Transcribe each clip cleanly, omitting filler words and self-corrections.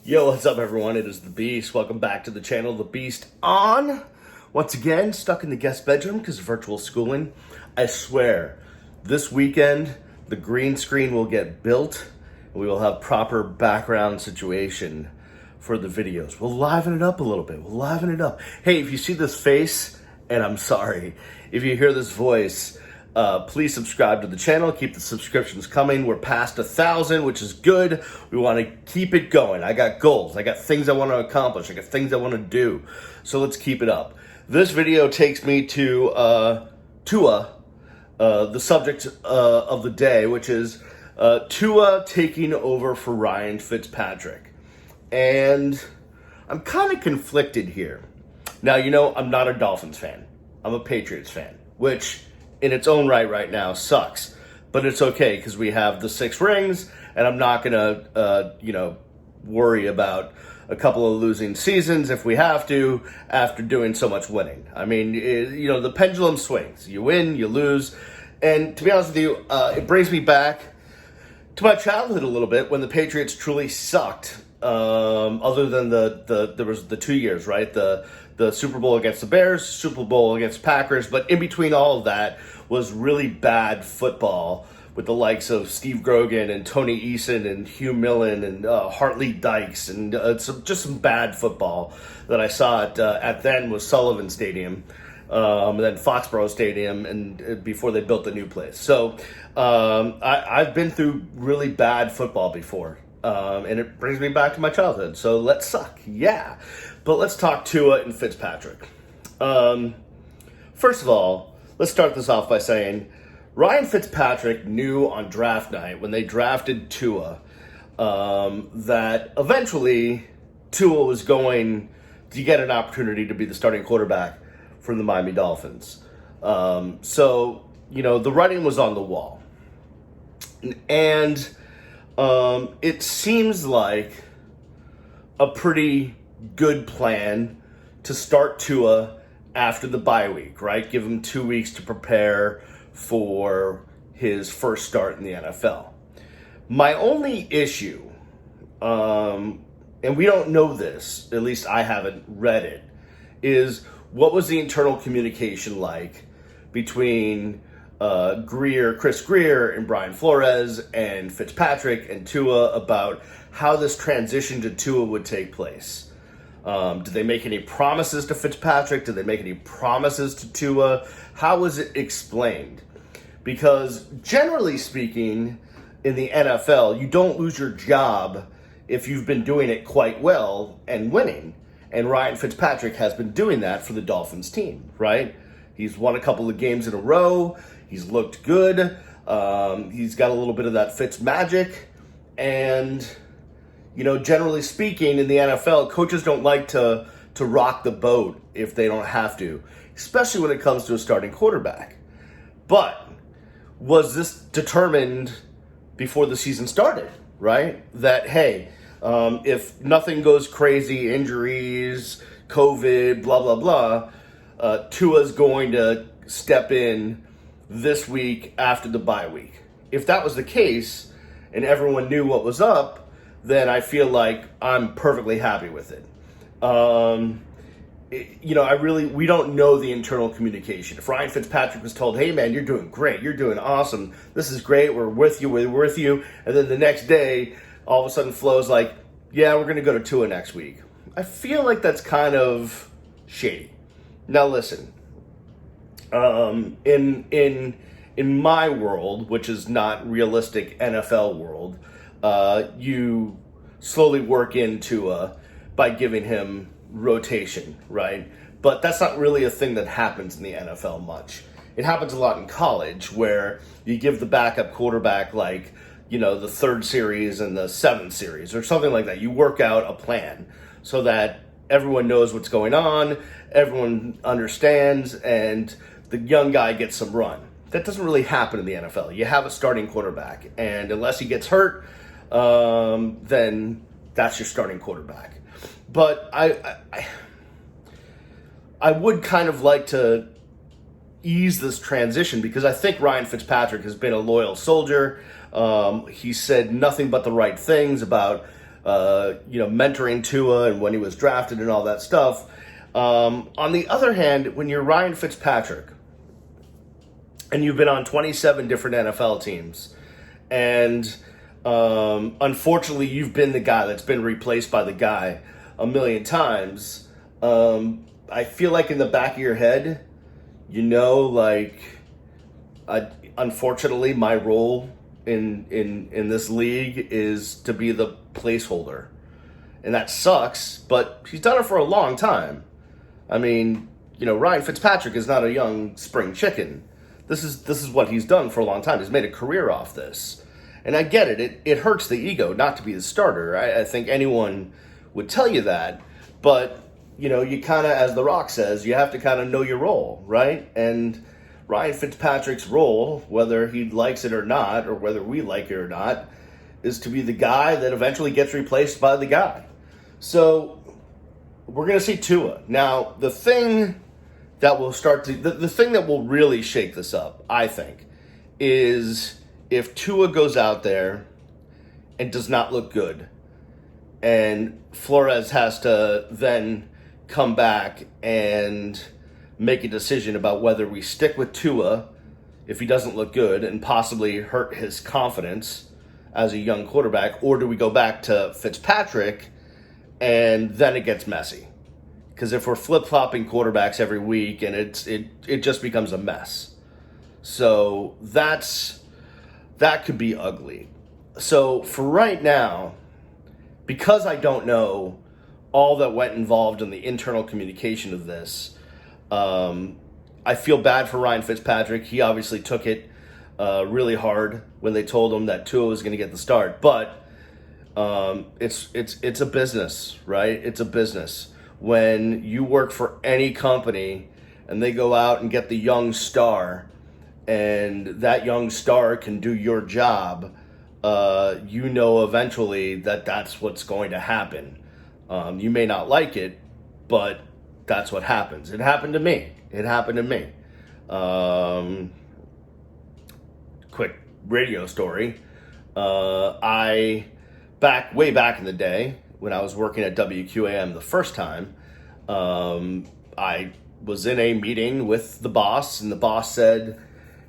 Yo, what's up everyone? It is The Beast. Welcome back to the channel, The Beast on. Once again, stuck in the guest bedroom because of virtual schooling. I swear, this weekend, the green screen will get built and we will have proper background situation for the videos. We'll liven it up a little bit. We'll liven it up. Hey, if you see this face, and I'm sorry, if you hear this voice, please subscribe to the channel. Keep the subscriptions coming. We're past 1,000, which is good. We want to keep it going. I got goals. I got things I want to accomplish. I got things I want to do. So let's keep it up. This video takes me to Tua, the subject of the day, which is Tua taking over for Ryan Fitzpatrick. And I'm kind of conflicted here. Now, you know, I'm not a Dolphins fan. I'm a Patriots fan, which in its own right now sucks, but it's okay because we have the 6 rings, and I'm not gonna, worry about a couple of losing seasons if we have to after doing so much winning. I mean, the pendulum swings. You win, you lose, and to be honest with you, it brings me back to my childhood a little bit when the Patriots truly sucked. Other than there was the 2 years, right? The Super Bowl against the Bears, Super Bowl against Packers, but in between all of that was really bad football with the likes of Steve Grogan and Tony Eason and Hugh Millen and Hartley Dykes and just some bad football that I saw at then was Sullivan Stadium, and then Foxborough Stadium, and before they built the new place. So I've been through really bad football before. And it brings me back to my childhood. So let's suck. Yeah. But let's talk Tua and Fitzpatrick. First of all, let's start this off by saying Ryan Fitzpatrick knew on draft night when they drafted Tua that eventually Tua was going to get an opportunity to be the starting quarterback for the Miami Dolphins. So, the writing was on the wall. And it seems like a pretty good plan to start Tua after the bye week, right? Give him 2 weeks to prepare for his first start in the NFL. My only issue, and we don't know this, at least I haven't read it, is what was the internal communication like between Chris Greer and Brian Flores and Fitzpatrick and Tua about how this transition to Tua would take place. Did they make any promises to Fitzpatrick? Did they make any promises to Tua? How was it explained? Because generally speaking, in the NFL, you don't lose your job if you've been doing it quite well and winning. And Ryan Fitzpatrick has been doing that for the Dolphins team, right? He's won a couple of games in a row. He's looked good. He's got a little bit of that Fitz magic. And, generally speaking, in the NFL, coaches don't like to rock the boat if they don't have to, especially when it comes to a starting quarterback. But was this determined before the season started, right? That, hey, if nothing goes crazy, injuries, COVID, blah, blah, blah, Tua's going to step in this week after the bye week. If that was the case and everyone knew what was up, then I feel like I'm perfectly happy with it. We don't know the internal communication. If Ryan Fitzpatrick was told, hey man, you're doing great, you're doing awesome, this is great, we're with you, and then the next day, all of a sudden Flo's like, yeah, we're going to go to Tua next week. I feel like that's kind of shady. Now listen, in my world, which is not realistic NFL world, you slowly work into by giving him rotation, right? But that's not really a thing that happens in the NFL much. It happens a lot in college where you give the backup quarterback the 3rd series and the 7th series or something like that. You work out a plan so that everyone knows what's going on, everyone understands, and the young guy gets some run. That doesn't really happen in the NFL. You have a starting quarterback, and unless he gets hurt, then that's your starting quarterback. But I would kind of like to ease this transition because I think Ryan Fitzpatrick has been a loyal soldier. He said nothing but the right things about mentoring Tua and when he was drafted and all that stuff. On the other hand, when you're Ryan Fitzpatrick and you've been on 27 different NFL teams, and unfortunately you've been the guy that's been replaced by the guy a million times, I feel like in the back of your head, unfortunately my role in this league is to be the placeholder. And that sucks, but he's done it for a long time. I mean, Ryan Fitzpatrick is not a young spring chicken. This is what he's done for a long time. He's made a career off this. And I get it. It hurts the ego not to be the starter. I think anyone would tell you that. But, you kind of, as The Rock says, you have to kind of know your role, right? And Ryan Fitzpatrick's role, whether he likes it or not, or whether we like it or not, is to be the guy that eventually gets replaced by the guy. So we're going to see Tua. Now, the thing that will the thing that will really shake this up, I think, is if Tua goes out there and does not look good, and Flores has to then come back and make a decision about whether we stick with Tua if he doesn't look good and possibly hurt his confidence as a young quarterback, or do we go back to Fitzpatrick, and then it gets messy. Because if we're flip-flopping quarterbacks every week, and it just becomes a mess. So that could be ugly. So for right now, because I don't know all that went involved in the internal communication of this, I feel bad for Ryan Fitzpatrick. He obviously took it really hard when they told him that Tua was going to get the start. But it's a business, right? It's a business. When you work for any company and they go out and get the young star, and that young star can do your job, eventually that's what's going to happen. You may not like it, but that's what happens. It happened to me. Quick radio story. Way back in the day, when I was working at WQAM the first time, I was in a meeting with the boss, and the boss said,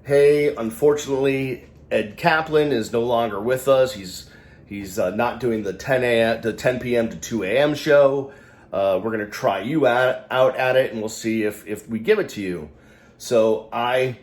"Hey, unfortunately, Ed Kaplan is no longer with us. He's not doing the 10 p.m. to 2 a.m. show. We're going to try you out at it, and we'll see if we give it to you." So I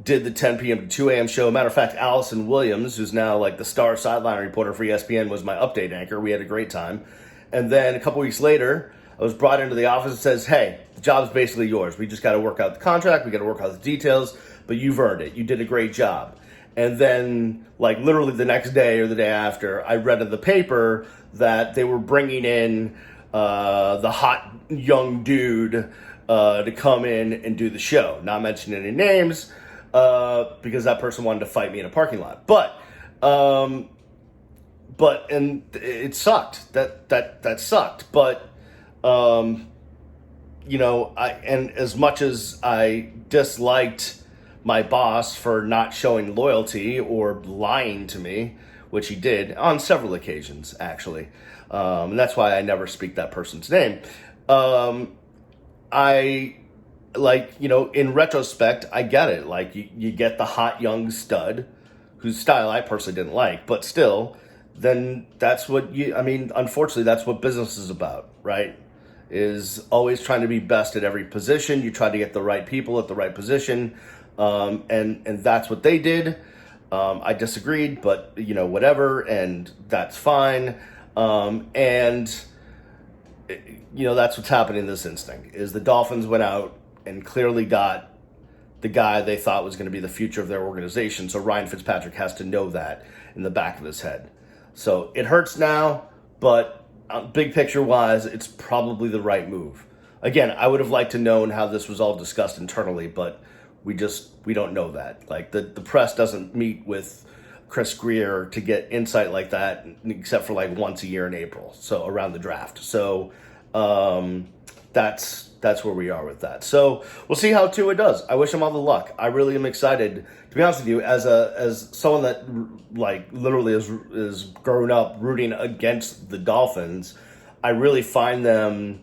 did the 10 p.m. to 2 a.m. show. Matter of fact, Allison Williams, who's now like the star sideline reporter for ESPN, was my update anchor. We had a great time. And then a couple weeks later, I was brought into the office and says, "Hey, the job's basically yours. We just got to work out the contract. We got to work out the details, but you've earned it. You did a great job." And then, like literally the next day or the day after, I read in the paper that they were bringing in the hot young dude to come in and do the show. Not mentioning any names, because that person wanted to fight me in a parking lot. But it sucked. That sucked. But and as much as I disliked my boss for not showing loyalty or lying to me, which he did on several occasions, actually, and that's why I never speak that person's name. In retrospect, I get it. Like, you get the hot young stud whose style I personally didn't like, but still, then that's what unfortunately, that's what business is about, right? Is always trying to be best at every position. You try to get the right people at the right position, and that's what they did. I disagreed, but whatever, and that's fine. That's what's happening in this instinct, is the Dolphins went out and clearly got the guy they thought was going to be the future of their organization. So Ryan Fitzpatrick has to know that in the back of his head. So it hurts now, but big picture wise, it's probably the right move. Again, I would have liked to known how this was all discussed internally, but we don't know that. Like, the press doesn't meet with Chris Greer to get insight like that, except for like once a year in April, so around the draft. So that's where we are with that. So we'll see how Tua does. I wish him all the luck. I really am excited. To be honest with you, as someone that like literally is grown up rooting against the Dolphins, I really find them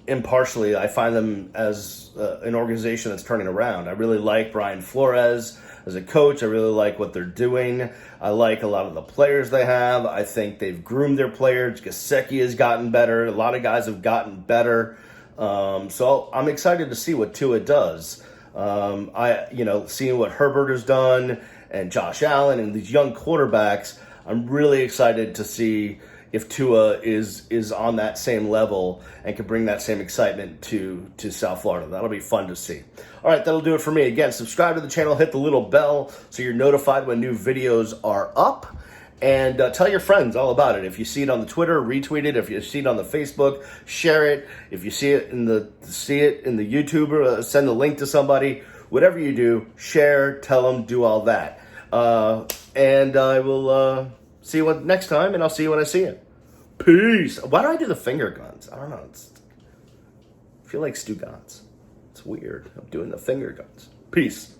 impartially. I find them as an organization that's turning around. I really like Brian Flores as a coach. I really like what they're doing. I like a lot of the players they have. I think they've groomed their players. Gesicki has gotten better. A lot of guys have gotten better. So I'm excited to see what Tua does. Seeing what Herbert has done and Josh Allen and these young quarterbacks, I'm really excited to see if Tua is on that same level and can bring that same excitement to South Florida. That'll be fun to see. All right, that'll do it for me. Again, subscribe to the channel, hit the little bell so you're notified when new videos are up, and tell your friends all about it. If you see it on the Twitter, retweet it. If you see it on the Facebook, share it. If you see it in the YouTube, send a link to somebody. Whatever you do, share, tell them, do all that. And I will see you next time, and I'll see you when I see you. Peace. Why do I do the finger guns? I don't know. I feel like Stu Gatz. It's weird. I'm doing the finger guns. Peace.